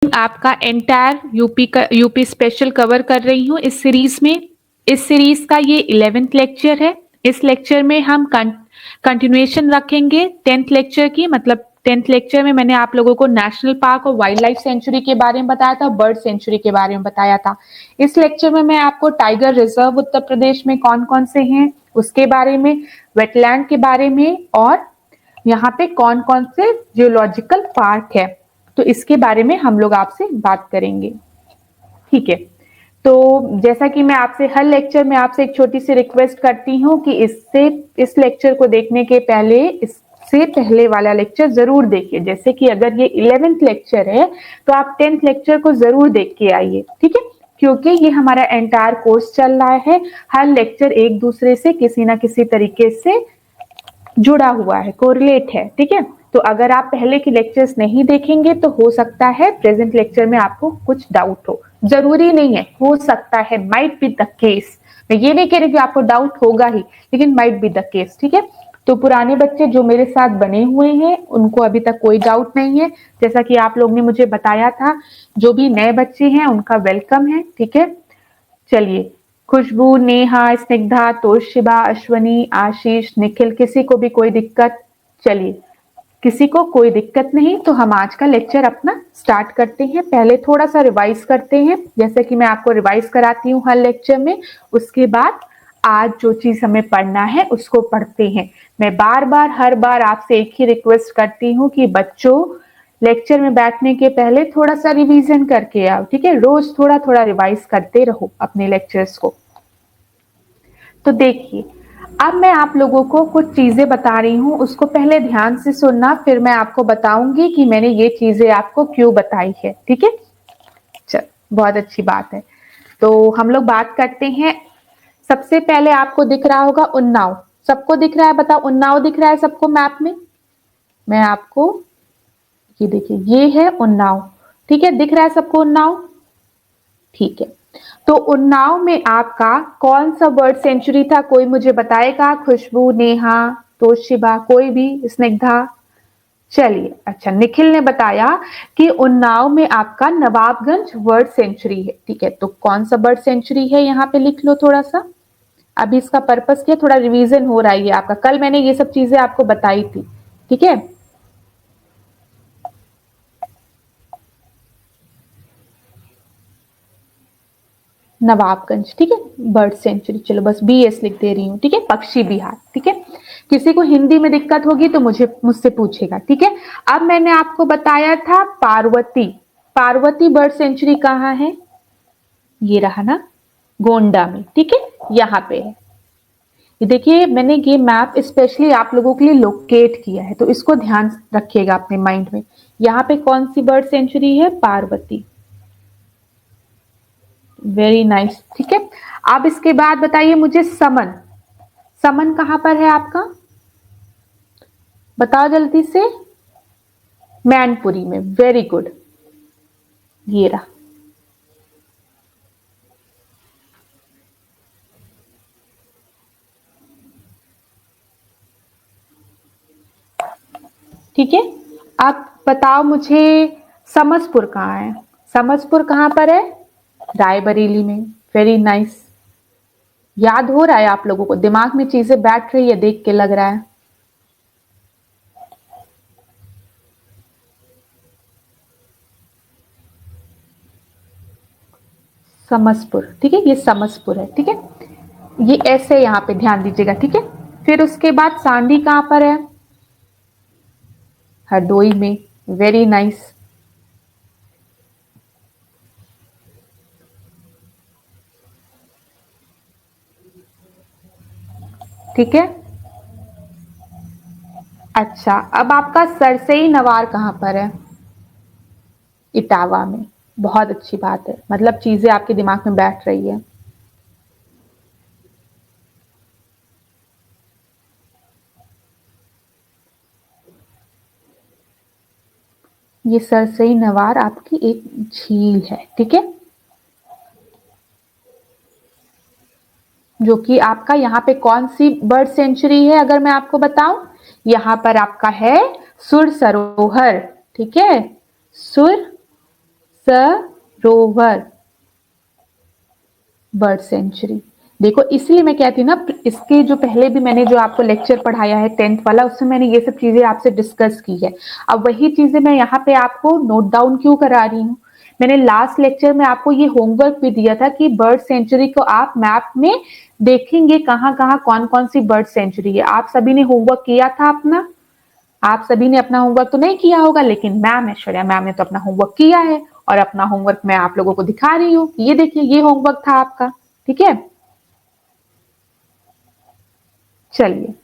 आपका entire UP special cover कर रही हूँ इस सीरीज में। इस सीरीज का ये 11th लेक्चर है। इस लेक्चर में हम कंटिन्यूएशन रखेंगे 10th लेक्चर की। मतलब 10th लेक्चर में मैंने आप लोगों को नेशनल पार्क और वाइल्ड लाइफ सेंचुरी के बारे में बताया था, बर्ड सेंचुरी के बारे में बताया था। इस लेक्चर में मैं आपको टाइगर रिजर्व उत्तर प्रदेश में कौन कौन से हैं उसके बारे में, वेटलैंड के बारे में, और यहाँ पे कौन कौन से जियोलॉजिकल पार्क है, तो इसके बारे में हम लोग आपसे बात करेंगे। ठीक है, तो जैसा कि मैं आपसे हर लेक्चर में आपसे एक छोटी सी रिक्वेस्ट करती हूँ कि इस लेक्चर को देखने के पहले इससे पहले वाला लेक्चर जरूर देखिए। जैसे कि अगर ये 11th लेक्चर है तो आप 10th लेक्चर को जरूर देख के आइए। ठीक है, क्योंकि ये हमारा एंटायर कोर्स चल रहा है। हर लेक्चर एक दूसरे से किसी ना किसी तरीके से जुड़ा हुआ है, कोरिलेट है। ठीक है, तो अगर आप पहले के लेक्चर्स नहीं देखेंगे तो हो सकता है प्रेजेंट लेक्चर में आपको कुछ डाउट हो। जरूरी नहीं है, हो सकता है, माइट बी द केस। मैं ये नहीं कह रही कि आपको डाउट होगा ही, लेकिन माइट बी द केस। ठीक है, तो पुराने बच्चे जो मेरे साथ बने हुए हैं उनको अभी तक कोई डाउट नहीं है, जैसा कि आप लोग ने मुझे बताया था। जो भी नए बच्चे हैं उनका वेलकम है। ठीक है, चलिए, खुशबू, नेहा, स्निग्धा, तोशिबा, अश्वनी, आशीष, निखिल, किसी को भी कोई दिक्कत? चलिए, किसी को कोई दिक्कत नहीं, तो हम आज का लेक्चर अपना स्टार्ट करते हैं। पहले थोड़ा सा रिवाइज करते हैं, जैसे कि मैं आपको रिवाइज कराती हूँ हर लेक्चर में। उसके बाद आज जो चीज हमें पढ़ना है उसको पढ़ते हैं। मैं बार बार हर बार आपसे एक ही रिक्वेस्ट करती हूँ कि बच्चों, लेक्चर में बैठने के पहले थोड़ा सा रिवीजन करके आओ। ठीक है, रोज थोड़ा थोड़ा रिवाइज करते रहो अपने लेक्चर्स को। तो देखिए, अब मैं आप लोगों को कुछ चीजें बता रही हूँ, उसको पहले ध्यान से सुनना, फिर मैं आपको बताऊंगी कि मैंने ये चीजें आपको क्यों बताई है। ठीक है, चल, बहुत अच्छी बात है। तो हम लोग बात करते हैं। सबसे पहले आपको दिख रहा होगा उन्नाव। सबको दिख रहा है? बताओ, उन्नाव दिख रहा है सबको मैप में? मैं आपको, ये देखिए, ये है उन्नाव। ठीक है, दिख रहा है सबको उन्नाव? ठीक है, तो उन्नाव में आपका कौन सा बर्ड सेंचुरी था? कोई मुझे बताएगा? खुशबू, नेहा, तोशिबा, कोई भी, स्निग्धा? चलिए, अच्छा, निखिल ने बताया कि उन्नाव में आपका नवाबगंज बर्ड सेंचुरी है। ठीक है, तो कौन सा बर्ड सेंचुरी है यहाँ पे लिख लो थोड़ा सा। अभी इसका पर्पस क्या, थोड़ा रिवीजन हो रहा है ये आपका, कल मैंने ये सब चीजें आपको बताई थी। ठीक है, नवाबगंज। ठीक है, बर्ड सेंचुरी, चलो बस BS लिख दे रही हूँ। ठीक है, पक्षी विहार। ठीक है, किसी को हिंदी में दिक्कत होगी तो मुझसे पूछेगा। ठीक है, अब मैंने आपको बताया था पार्वती। पार्वती बर्ड सेंचुरी कहाँ है? ये रहा ना, गोंडा में। ठीक है, यहाँ पे है। ये देखिए, मैंने ये मैप स्पेशली आप लोगों के लिए लोकेट किया है, तो इसको ध्यान रखिएगा अपने माइंड में। यहाँ पे कौन सी बर्ड सेंचुरी है? पार्वती। Very nice. ठीक है, अब इसके बाद बताइए मुझे समन। समन कहां पर है आपका? बताओ जल्दी से। मैनपुरी में। वेरी गुड, ये रहा। ठीक है, अब बताओ मुझे समसपुर कहाँ है? समसपुर कहां पर है? रायबरेली में। वेरी नाइस, याद हो रहा है आप लोगों को? दिमाग में चीजें बैठ रही है, देख के लग रहा है। समसपुर। ठीक है, ये समसपुर है। ठीक है, ये ऐसे यहाँ पे ध्यान दीजिएगा। ठीक है, फिर उसके बाद सांडी कहां पर है? हरदोई में। Very nice. ठीक है, अच्छा, अब आपका सरसई नवार कहां पर है? इटावा में। बहुत अच्छी बात है, मतलब चीजें आपके दिमाग में बैठ रही है। ये सरसई नवार आपकी एक झील है। ठीक है, जो कि आपका यहाँ पे कौन सी बर्ड सेंचुरी है अगर मैं आपको बताऊं? यहाँ पर आपका है सुर सरोवर। ठीक है, सुर सरोवर बर्ड सेंचुरी। देखो इसलिए मैं कहती हूँ ना, इसके जो पहले भी मैंने जो आपको लेक्चर पढ़ाया है 10th वाला, उसमें मैंने ये सब चीजें आपसे डिस्कस की है। अब वही चीजें मैं यहाँ पे आपको नोट डाउन क्यों करा रही हूँ। मैंने लास्ट लेक्चर में आपको ये होमवर्क भी दिया था कि बर्ड सेंचुरी को आप मैप में देखेंगे कहाँ कहाँ कौन कौन सी बर्ड सेंचुरी है। आप सभी ने होमवर्क किया था अपना? आप सभी ने अपना होमवर्क तो नहीं किया होगा, लेकिन मैम ऐश्वर्या मैम ने तो अपना होमवर्क किया है, और अपना होमवर्क मैं आप लोगों को दिखा रही हूँ। ये देखिए, ये होमवर्क था आपका। ठीक है, चलिए।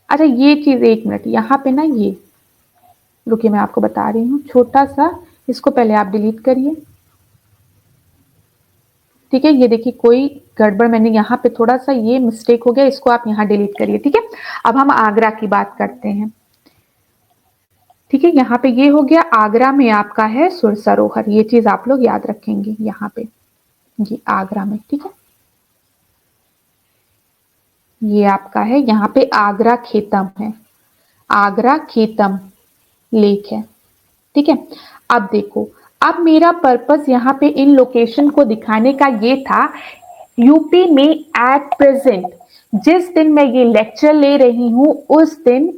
अच्छा ये चीज, एक मिनट यहाँ पे ना, ये रुकिए मैं आपको बता रही हूँ छोटा सा, इसको पहले आप डिलीट करिए। ठीक है, ये देखिए कोई गड़बड़, मैंने यहाँ पे थोड़ा सा ये मिस्टेक हो गया, इसको आप यहाँ डिलीट करिए। ठीक है, अब हम आगरा की बात करते हैं। ठीक है, यहाँ पे ये हो गया, आगरा में आपका है सुर सरोवर, ये चीज आप लोग याद रखेंगे यहाँ पे, ये आगरा में। ठीक है, ये आपका है, यहाँ पे आगरा खेतम है, आगरा खेतम लेक है। ठीक है, अब देखो, अब मेरा पर्पस यहाँ पे इन लोकेशन को दिखाने का ये था, यूपी में एट प्रेजेंट जिस दिन मैं ये लेक्चर ले रही हूं, उस दिन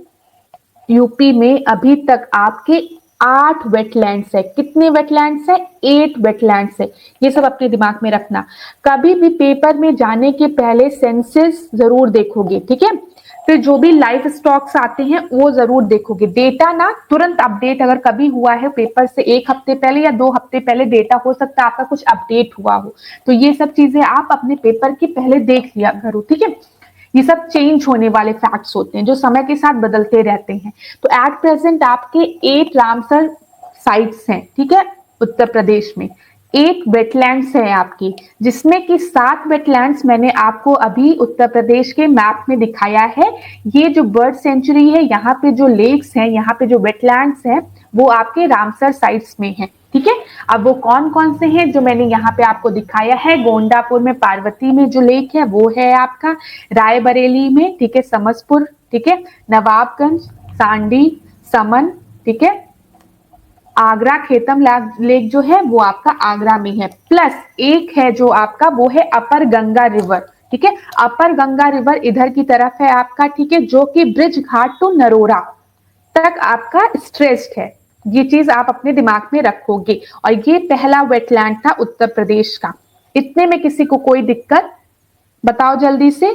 यूपी में अभी तक आपके 8 वेटलैंड्स है। कितने वेटलैंड्स है? 8 वेटलैंड्स है। ये सब अपने दिमाग में रखना। कभी भी पेपर में जाने के पहले सेंसस जरूर देखोगे। ठीक है, फिर जो भी लाइफ स्टॉक्स आते हैं वो जरूर देखोगे। डेटा ना तुरंत अपडेट अगर कभी हुआ है पेपर से 1 हफ्ते पहले या 2 हफ्ते पहले, डेटा हो सकता है आपका कुछ अपडेट हुआ हो, तो ये सब चीजें आप अपने पेपर के पहले देख लिया करो। ठीक है, ये सब चेंज होने वाले फैक्ट्स होते हैं जो समय के साथ बदलते रहते हैं। तो एट प्रेजेंट आपके 8 रामसर साइट्स हैं। ठीक है, उत्तर प्रदेश में 8 वेटलैंड्स हैं आपकी, जिसमें कि 7 वेटलैंड्स मैंने आपको अभी उत्तर प्रदेश के मैप में दिखाया है। ये जो बर्ड सेंचुरी है, यहाँ पे जो लेक्स हैं, यहाँ पे जो वेटलैंड्स हैं, वो आपके रामसर साइट्स में है। ठीक है, अब वो कौन कौन से हैं जो मैंने यहाँ पे आपको दिखाया है, गोंडापुर में पार्वती में जो लेक है वो है आपका, रायबरेली में, ठीक है, समसपुर, ठीक है, नवाबगंज, सांडी, समन, ठीक है, आगरा खेतम लेक जो है वो आपका आगरा में है। प्लस एक है जो आपका, वो है अपर गंगा रिवर। ठीक है, अपर गंगा रिवर इधर की तरफ है आपका। ठीक है, जो कि ब्रिज घाट टू नरोरा तक आपका स्ट्रेस्ड है। ये चीज आप अपने दिमाग में रखोगे। और ये पहला वेटलैंड था उत्तर प्रदेश का। इतने में किसी को कोई दिक्कत? बताओ जल्दी से।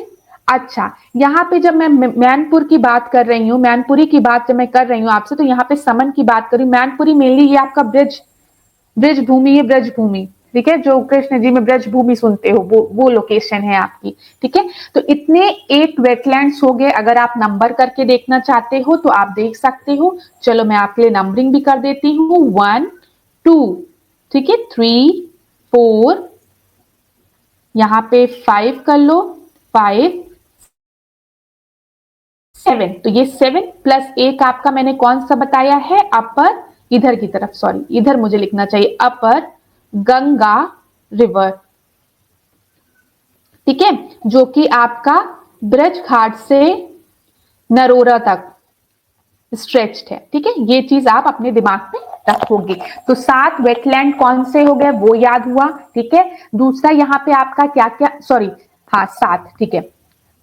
अच्छा, यहाँ पे जब मैं मैनपुर की बात कर रही हूँ, मैनपुरी की बात जब मैं कर रही हूँ आपसे, तो यहाँ पे समन की बात करी। मैनपुरी मेनली ये आपका ब्रज ब्रज भूमि है, ब्रज भूमि। ठीक है, जो कृष्ण जी में ब्रज भूमि सुनते हो, वो लोकेशन है आपकी। ठीक है, तो इतने 8 वेटलैंड्स हो गए। अगर आप नंबर करके देखना चाहते हो तो आप देख सकते हो। चलो मैं आपके लिए नंबरिंग भी कर देती हूँ, 1 2, ठीक है, 3 4, यहाँ पे 5 कर लो, 5 7। तो ये 7 प्लस 1 आपका मैंने कौन सा बताया है? अपर, इधर की तरफ, सॉरी इधर मुझे लिखना चाहिए, अपर गंगा रिवर। ठीक है, जो कि आपका ब्रज घाट से नरोरा तक स्ट्रेच्ड है। ठीक है, ये चीज आप अपने दिमाग में रखोगे। तो 7 वेटलैंड कौन से हो गए वो याद हुआ। ठीक है, दूसरा यहाँ पे आपका क्या क्या, सॉरी हाँ 7, ठीक है,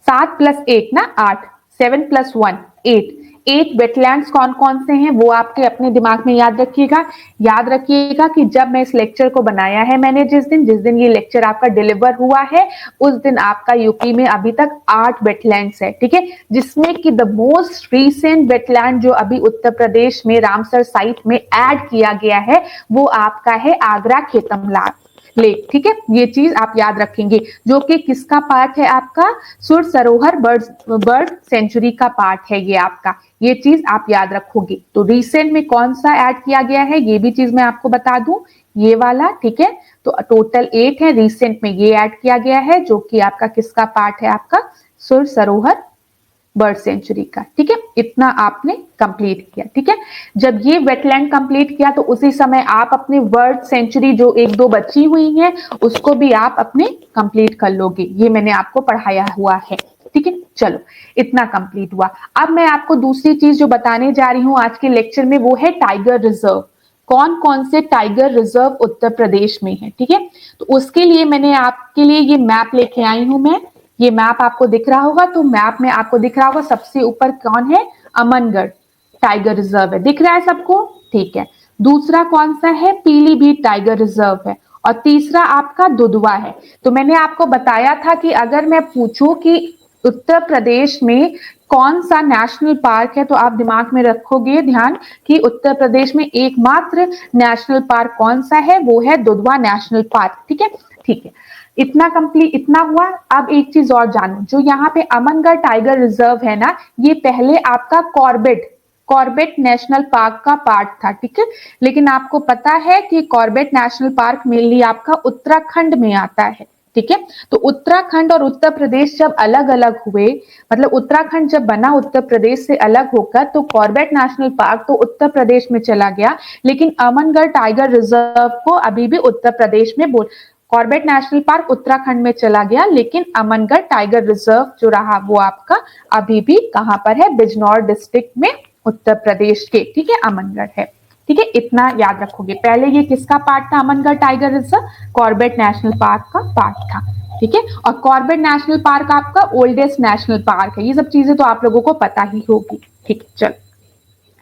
7 प्लस 1 ना 8, 7 प्लस 1 8। 8 वेटलैंड्स कौन कौन से हैं वो आपके अपने दिमाग में याद रखिएगा। याद रखिएगा कि जब मैं इस लेक्चर को बनाया है मैंने, जिस दिन ये लेक्चर आपका डिलीवर हुआ है, उस दिन आपका यूपी में अभी तक 8 वेटलैंड्स है। ठीक है, जिसमें कि द मोस्ट रीसेंट वेटलैंड जो अभी उत्तर प्रदेश में रामसर साइट में ऐड किया गया है, वो आपका है आगरा खेतमलाल लेक। ठीक है, ये चीज आप याद रखेंगे, जो कि किसका पार्ट है? आपका सुर सरोवर बर्ड सेंचुरी का पार्ट है ये आपका। ये चीज आप याद रखोगे। तो रिसेंट में कौन सा ऐड किया गया है ये भी चीज मैं आपको बता दूं, ये वाला। ठीक है, तो टोटल 8 है, रिसेंट में ये ऐड किया गया है, जो कि आपका किसका पार्ट है? आपका सुर सरोवर बर्ड सेंचुरी का। ठीक है, इतना आपने कंप्लीट किया। ठीक है, जब ये वेटलैंड कंप्लीट किया तो उसी समय आप अपने बर्ड सेंचुरी जो 1-2 बची हुई हैं उसको भी आप अपने कंप्लीट कर लोगे। ये मैंने आपको पढ़ाया हुआ है। ठीक है, चलो इतना कंप्लीट हुआ। अब मैं आपको दूसरी चीज जो बताने जा रही हूं आज के लेक्चर में, वो है टाइगर रिजर्व। कौन कौन से टाइगर रिजर्व उत्तर प्रदेश में है, ठीक है। तो उसके लिए मैंने आपके लिए ये मैप लेके आई हूं मैं। ये मैप आपको दिख रहा होगा, तो मैप में आपको दिख रहा होगा सबसे ऊपर कौन है, अमनगढ़ टाइगर रिजर्व है, दिख रहा है सबको, ठीक है। दूसरा कौन सा है, पीलीभीत टाइगर रिजर्व है, और तीसरा आपका दुधवा है। तो मैंने आपको बताया था कि अगर मैं पूछूं कि उत्तर प्रदेश में कौन सा नेशनल पार्क है, तो आप दिमाग में रखोगे ध्यान कि उत्तर प्रदेश में एकमात्र नेशनल पार्क कौन सा है, वो है दुधवा नेशनल पार्क, ठीक है। ठीक है, इतना कंप्लीट, इतना हुआ। अब एक चीज और जानो, जो यहाँ पे अमनगढ़ टाइगर रिजर्व है ना, ये पहले आपका कॉर्बेट नेशनल पार्क का पार्ट था, ठीक है। लेकिन आपको पता है कि कॉर्बेट नेशनल पार्क मेनली आपका उत्तराखंड में आता है, ठीक है। तो उत्तराखंड और उत्तर प्रदेश जब अलग अलग हुए, मतलब उत्तराखंड जब बना उत्तर प्रदेश से अलग होकर, तो कॉर्बेट नेशनल पार्क तो उत्तर प्रदेश में चला गया, लेकिन अमनगढ़ टाइगर रिजर्व को अभी भी उत्तर प्रदेश में कॉर्बेट नेशनल पार्क उत्तराखंड में चला गया, लेकिन अमनगढ़ टाइगर रिजर्व जो रहा वो आपका अभी भी कहां पर है, बिजनौर डिस्ट्रिक्ट में उत्तर प्रदेश के, ठीक है, अमनगढ़ है, ठीक है। इतना याद रखोगे। पहले ये किसका पार्ट था, Amangarh tiger reserve Corbett national park का पार्ट था, ठीक है। और कॉर्बेट नेशनल पार्क आपका ओल्डेस्ट नेशनल पार्क है। ये सब चीजें तो आप लोगों को पता ही होगी, ठीक है। चलो,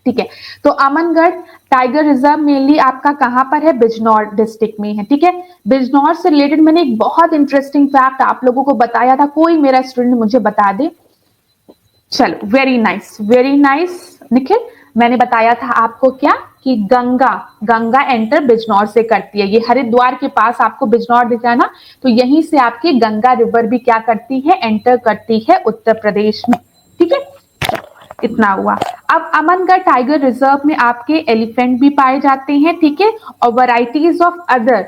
ठीक है। तो अमनगढ़ टाइगर रिजर्व मेनली आपका कहां पर है, बिजनौर डिस्ट्रिक्ट में है, ठीक है। बिजनौर से रिलेटेड मैंने एक बहुत इंटरेस्टिंग फैक्ट आप लोगों को बताया था, कोई मेरा स्टूडेंट मुझे बता दे। चलो, वेरी नाइस निखिल। मैंने बताया था आपको क्या कि गंगा एंटर बिजनौर से करती है। ये हरिद्वार के पास आपको बिजनौर दिख रहा है ना, तो यहीं से आपकी गंगा रिवर भी क्या करती है, एंटर करती है उत्तर प्रदेश में, ठीक है। इतना हुआ। अब अमनगढ़ टाइगर रिजर्व में आपके एलिफेंट भी पाए जाते हैं, ठीक है, और वैरायटीज ऑफ अदर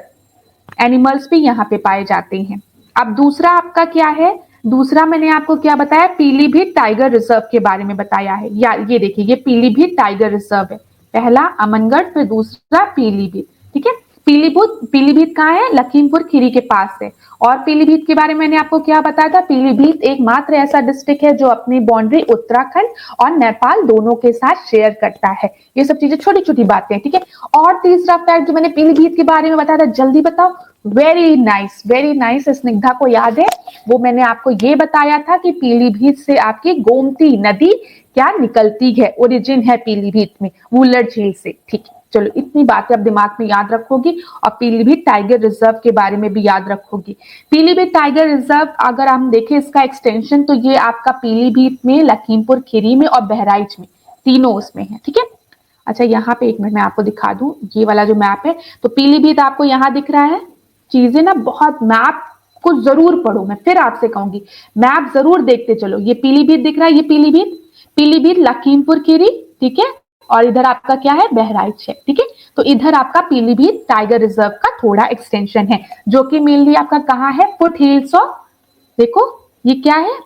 एनिमल्स भी यहाँ पे पाए जाते हैं। अब दूसरा आपका क्या है, दूसरा मैंने आपको क्या बताया, पीलीभीत टाइगर रिजर्व के बारे में बताया है। या ये देखिए, ये पीलीभीत टाइगर रिजर्व है, पहला अमनगढ़, फिर दूसरा पीलीभीत, ठीक है। पीलीभीत कहाँ है, लखीमपुर खीरी के पास है। और पीलीभीत के बारे में मैंने आपको क्या बताया था, पीलीभीत एकमात्र ऐसा डिस्ट्रिक्ट है जो अपनी बाउंड्री उत्तराखंड और नेपाल दोनों के साथ शेयर करता है। ये सब चीजें छोटी छोटी बातें, ठीक है। और तीसरा फैक्ट जो मैंने पीलीभीत के बारे में बताया था, जल्दी बताओ। वेरी नाइस, स्निग्धा को याद है, वो मैंने आपको ये बताया था कि पीलीभीत से आपकी गोमती नदी क्या निकलती है, ओरिजिन है पीलीभीत में, वुलर झील से, ठीक है। चलो, इतनी बातें अब दिमाग में याद रखोगी, और पीलीभीत टाइगर रिजर्व के बारे में भी याद रखोगी। पीलीभीत टाइगर रिजर्व अगर हम देखें इसका एक्सटेंशन, तो ये आपका पीलीभीत में, लखीमपुर खीरी में और बहराइच में, तीनों उसमें है, ठीक है। अच्छा, यहाँ पे एक मिनट मैं आपको दिखा दूं, ये वाला जो मैप है, तो पीलीभीत आपको यहाँ दिख रहा है। चीजें ना बहुत, मैप को जरूर पढ़ो, मैं फिर आपसे कहूंगी मैप जरूर देखते चलो। ये पीलीभीत दिख रहा है, ये पीलीभीत लखीमपुर खीरी, ठीक है, और इधर आपका क्या है, बहराइच है, ठीक है। तो इधर आपका पीलीभीत टाइगर रिजर्व का थोड़ा एक्सटेंशन है, जो कि मेनली आपका कहाँ है, फुट हिल्स ऑफ, देखो ये क्या है,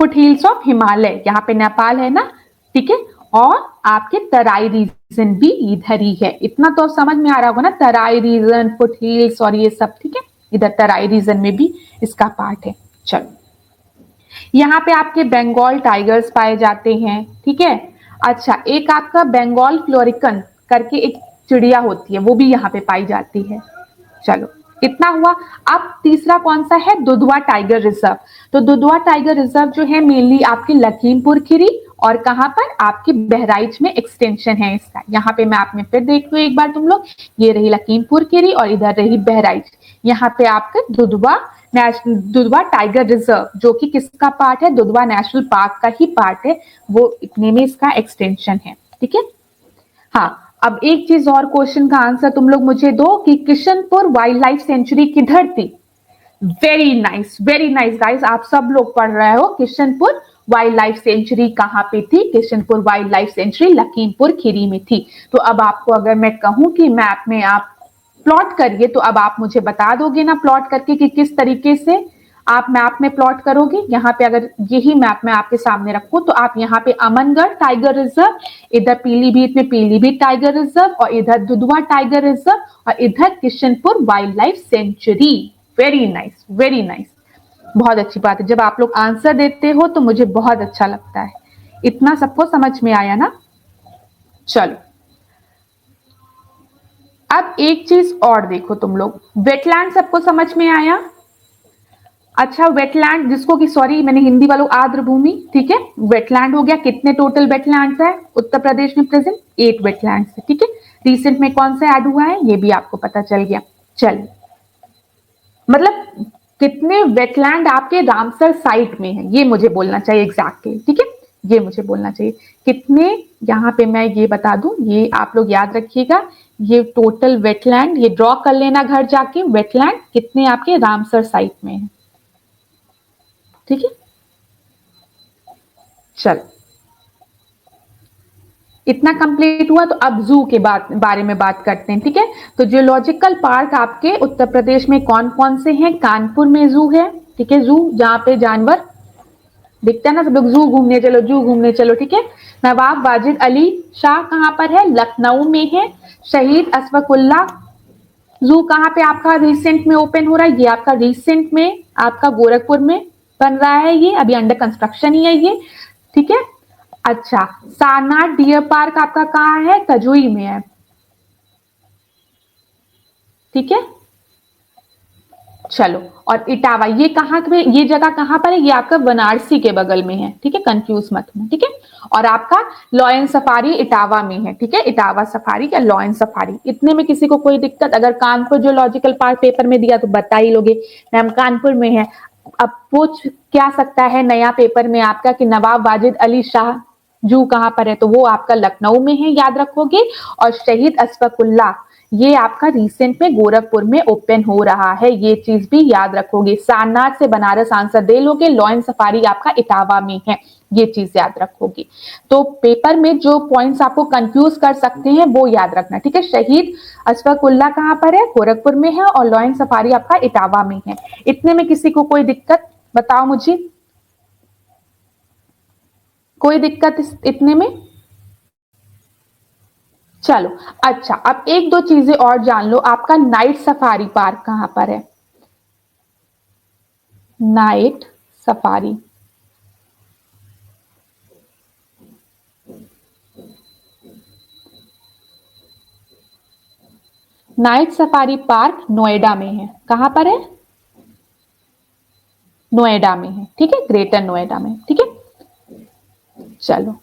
फुट हिल्स ऑफ हिमालय, यहाँ पे नेपाल है ना, ठीक है। और आपके तराई रीजन भी इधर ही है, इतना तो समझ में आ रहा होगा ना, तराई रीजन, फुट हिल्स और ये सब, ठीक है। इधर तराई रीजन में भी इसका पार्ट है। चलो, यहाँ पे आपके बंगाल टाइगर्स पाए जाते हैं, ठीक है। अच्छा, एक आपका बंगाल फ्लोरिकन करके एक चिड़िया होती है, वो भी यहाँ पे पाई जाती है। चलो, इतना हुआ। अब तीसरा कौन सा है, दुधवा टाइगर रिजर्व। तो दुधवा टाइगर रिजर्व जो है मेनली आपकी लखीमपुर खीरी और कहां पर, आपकी बहराइच में एक्सटेंशन है इसका। यहाँ पे मैप में फिर देख लो एक बार तुम लोग, ये रही लखीमपुर खीरी और इधर रही बहराइच। यहाँ पे आपका दुधवा टाइगर रिजर्व, जो कि किसका पार्ट है, दुधवा नेशनल पार्क का ही पार्ट है, वो इतने में इसका एक्सटेंशन है, ठीक है। हाँ, अब एक चीज और, क्वेश्चन का आंसर तुम लोग मुझे दो कि किशनपुर वाइल्ड लाइफ सेंचुरी किधर थी। वेरी नाइस गाइस, आप सब लोग पढ़ रहे हो, किशनपुर वाइल्ड लाइफ सेंचुरी कहाँ पे थी, Kishanpur wild life sanctuary Lakhimpur Kheri में थी। तो अब आपको अगर मैं कहूं कि मैप में आप प्लॉट करिए, तो अब आप मुझे बता दोगे ना प्लॉट करके कि किस तरीके से आप मैप में प्लॉट करोगे। यहाँ पे अगर यही मैप मैं आपके सामने रखूं, तो आप यहाँ पे अमनगढ़ टाइगर रिजर्व, इधर पीलीभीत में पीलीभीत टाइगर रिजर्व, और इधर दुधवा टाइगर रिजर्व, और इधर Kishanpur wild life sanctuary. Very nice, बहुत अच्छी बात है। जब आप लोग आंसर देते हो तो मुझे बहुत अच्छा लगता है। इतना सबको समझ में आया ना। चलो, अब एक चीज और देखो तुम लोग, वेटलैंड सबको समझ में आया? अच्छा, वेटलैंड जिसको कि सॉरी मैंने हिंदी वालों आर्द्र भूमि, ठीक है, वेटलैंड हो गया। कितने टोटल वेटलैंड्स है उत्तर प्रदेश में प्रेजेंट? 8 वेटलैंड्स है, ठीक है। रिसेंट में कौन सा ऐड हुआ है ये भी आपको पता चल गया। चलिए, मतलब कितने वेटलैंड आपके रामसर साइट में है ये मुझे बोलना चाहिए एग्जैक्टली, ठीक है, ये मुझे बोलना चाहिए कितने। यहाँ पे मैं ये बता दूं, ये आप लोग याद रखिएगा, ये टोटल वेटलैंड ये ड्रॉ कर लेना घर जाके, वेटलैंड कितने आपके रामसर साइट में है, ठीक है। चल, इतना कंप्लीट हुआ तो अब जू के बारे में बात करते हैं, ठीक है। तो जियोलॉजिकल पार्क आपके उत्तर प्रदेश में कौन कौन से हैं? कानपुर में जू है, ठीक है, जू जहां पे जानवर दिखता है ना, सब लोग जू घूमने चलो, जू घूमने चलो, ठीक है। नवाब वाजिद अली शाह कहां पर है? लखनऊ में है। शहीद अशफाकुल्ला जू कहां पे आपका रिसेंट में ओपन हो रहा है? ये आपका रिसेंट में आपका गोरखपुर में बन रहा है, ये अभी अंडर कंस्ट्रक्शन ही है ये, ठीक है। अच्छा, सारनाथ डियर पार्क आपका कहाँ है? कजुई में है, ठीक है। चलो, और इटावा ये कहाँ पे, ये जगह कहाँ पर है? ये आपका बनारसी के बगल में है, ठीक है, कंफ्यूज मत हो, ठीक है। और आपका लॉयन सफारी इटावा में है, ठीक है, इटावा सफारी या लॉयन सफारी। इतने में किसी को कोई दिक्कत? अगर कानपुर जूलॉजिकल पार्क पेपर में दिया तो बता ही लोगे मैम कानपुर में है। अब पूछ क्या सकता है नया पेपर में आपका कि नवाब वाजिद अली शाह जू कहां पर है? तो वो आपका लखनऊ में है, याद रखोगे। और शहीद अशफाकुल्ला ये आपका रिसेंट में गोरखपुर में ओपन हो रहा है, ये चीज भी याद रखोगे। सारनाथ से बनारस आंसर दे लोगे, लॉयन सफारी आपका इटावा में है, ये चीज याद रखोगे। तो पेपर में जो पॉइंट्स आपको कंफ्यूज कर सकते हैं वो याद रखना, ठीक है। शहीद अशफाकुल्ला कहां पर है? गोरखपुर में है। और लॉयन सफारी आपका इटावा में है। इतने में किसी को कोई दिक्कत बताओ मुझे, कोई दिक्कत इतने में? चलो, अच्छा, अब एक दो चीजें और जान लो, आपका नाइट सफारी पार्क कहां पर है? Night safari, night safari park Noida में है। कहां पर है? नोएडा में है, ठीक है, ग्रेटर नोएडा में, ठीक है। चलो,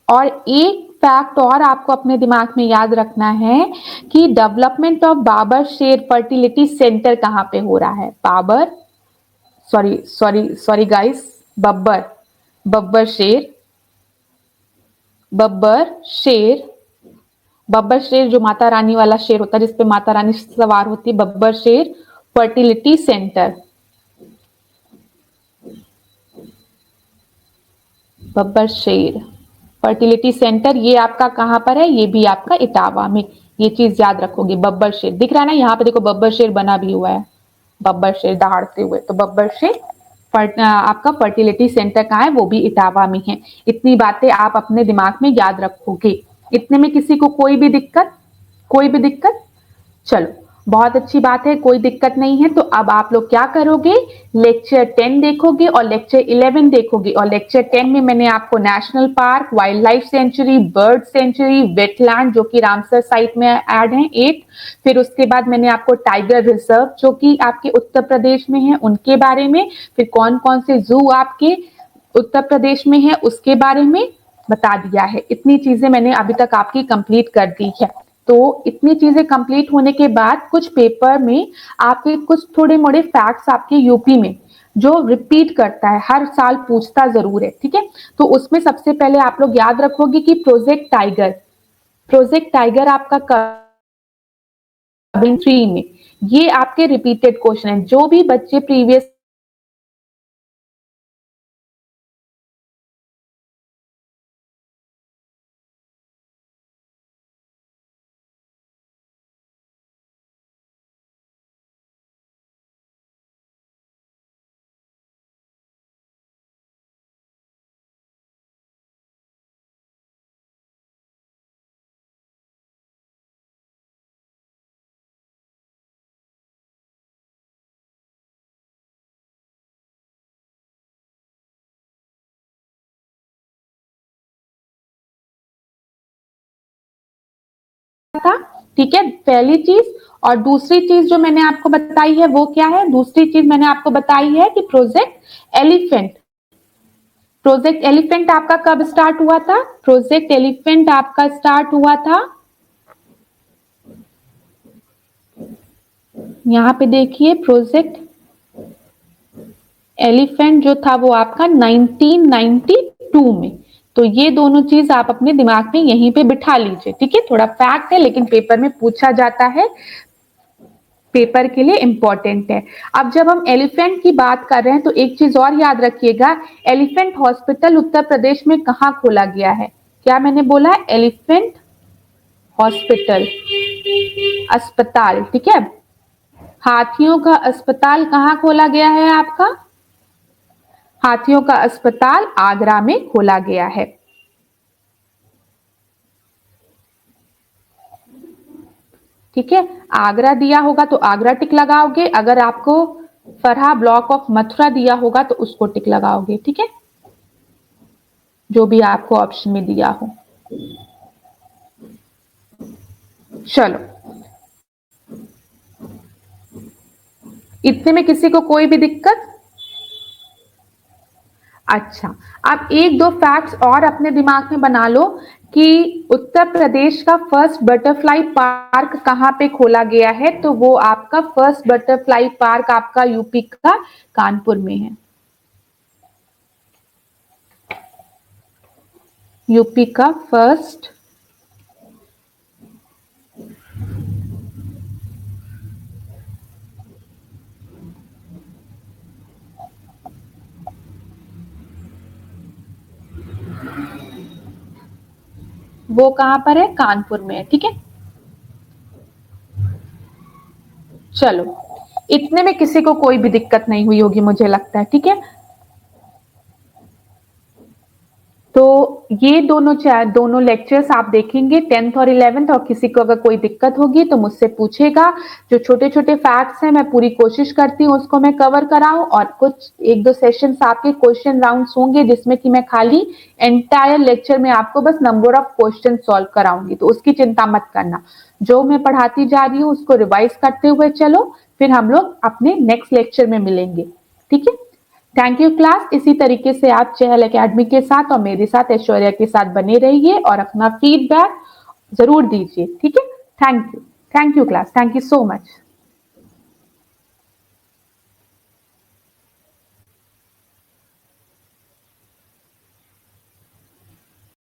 और एक फैक्ट और आपको अपने दिमाग में याद रखना है कि डेवलपमेंट ऑफ बाबर शेर फर्टिलिटी सेंटर कहां पे हो रहा है? Babar, sorry sorry sorry guys, बब्बर, बब्बर शेर, बब्बर शेर, बब्बर शेर जो माता रानी वाला शेर होता है जिसपे माता रानी सवार होती है, बब्बर शेर फर्टिलिटी सेंटर, बब्बर शेर फर्टिलिटी सेंटर ये आपका कहां पर है? ये भी आपका इटावा में, ये चीज याद रखोगे। बब्बर शेर दिख रहा है ना यहाँ पे, देखो बब्बर शेर बना भी हुआ है, बब्बर शेर दहाड़ते हुए, तो बब्बर शेर आपका फर्टिलिटी सेंटर कहाँ है? वो भी इटावा में है। इतनी बातें आप अपने दिमाग में याद रखोगे। इतने में किसी को कोई भी दिक्कत, कोई भी दिक्कत? चलो, बहुत अच्छी बात है, कोई दिक्कत नहीं है। तो अब आप लोग क्या करोगे? लेक्चर 10 देखोगे और लेक्चर 11 देखोगे। और लेक्चर 10 में मैंने आपको national park, wild life sanctuary, bird sanctuary, wetland जो कि रामसर साइट में ऐड है 8, फिर उसके बाद मैंने आपको टाइगर रिजर्व जो कि आपके उत्तर प्रदेश में है उनके बारे में, फिर कौन कौन से जू आपके उत्तर प्रदेश में है उसके बारे में बता दिया है। इतनी चीजें मैंने अभी तक आपकी कंप्लीट कर दी है। तो इतनी चीजें कंप्लीट होने के बाद कुछ पेपर में आपके कुछ थोड़े मोड़े फैक्ट्स आपके यूपी में जो रिपीट करता है, हर साल पूछता जरूर है, ठीक है। तो उसमें सबसे पहले आप लोग याद रखोगे कि प्रोजेक्ट टाइगर, प्रोजेक्ट टाइगर आपका कबिंग थ्री में, ये आपके रिपीटेड क्वेश्चन है। जो भी बच्चे प्रीवियस था ठीक है, पहली चीज। और दूसरी चीज जो मैंने आपको बताई है वो क्या है? दूसरी चीज मैंने आपको बताई है कि प्रोजेक्ट एलिफेंट। प्रोजेक्ट एलिफेंट आपका कब स्टार्ट हुआ था? प्रोजेक्ट एलिफेंट आपका स्टार्ट हुआ था, यहां पे देखिए, प्रोजेक्ट एलिफेंट जो था वो आपका 1992 में। तो ये दोनों चीज आप अपने दिमाग में यहीं पे बिठा लीजिए, ठीक है। थोड़ा फैक्ट है लेकिन पेपर में पूछा जाता है, पेपर के लिए इंपॉर्टेंट है। अब जब हम एलिफेंट की बात कर रहे हैं तो एक चीज और याद रखिएगा, एलिफेंट हॉस्पिटल उत्तर प्रदेश में कहाँ खोला गया है? क्या मैंने बोला? एलिफेंट हॉस्पिटल, अस्पताल, ठीक है। हाथियों का अस्पताल कहाँ खोला गया है आपका? हाथियों का अस्पताल आगरा में खोला गया है। ठीक है, आगरा दिया होगा तो आगरा टिक लगाओगे, अगर आपको फरहा ब्लॉक ऑफ मथुरा दिया होगा तो उसको टिक लगाओगे, ठीक है, जो भी आपको ऑप्शन में दिया हो। चलो, इतने में किसी को कोई भी दिक्कत? अच्छा, आप एक दो फैक्ट्स और अपने दिमाग में बना लो कि उत्तर प्रदेश का फर्स्ट बटरफ्लाई पार्क कहाँ पे खोला गया है? तो वो आपका फर्स्ट बटरफ्लाई पार्क आपका यूपी का कानपुर में है। यूपी का फर्स्ट वो कहां पर है? कानपुर में है, ठीक है। चलो, इतने में किसी को कोई भी दिक्कत नहीं हुई होगी मुझे लगता है, ठीक है। तो ये दोनों लेक्चर्स आप देखेंगे 10th और 11th, और किसी को अगर कोई दिक्कत होगी तो मुझसे पूछेगा। जो छोटे छोटे फैक्ट्स हैं मैं पूरी कोशिश करती हूँ उसको मैं कवर कराऊं, और कुछ एक दो सेशंस आपके क्वेश्चन राउंड्स होंगे जिसमें कि मैं खाली एंटायर लेक्चर में आपको बस नंबर ऑफ क्वेश्चन सॉल्व कराऊंगी, तो उसकी चिंता मत करना। जो मैं पढ़ाती जा रही हूँ उसको रिवाइज करते हुए चलो, फिर हम लोग अपने नेक्स्ट लेक्चर में मिलेंगे, ठीक है। Thank you class. इसी तरीके से आप चहल एकेडमी के साथ और मेरे साथ ऐश्वर्या के साथ बने रहिए और अपना फीडबैक जरूर दीजिए, ठीक है। Thank you class, thank you so much.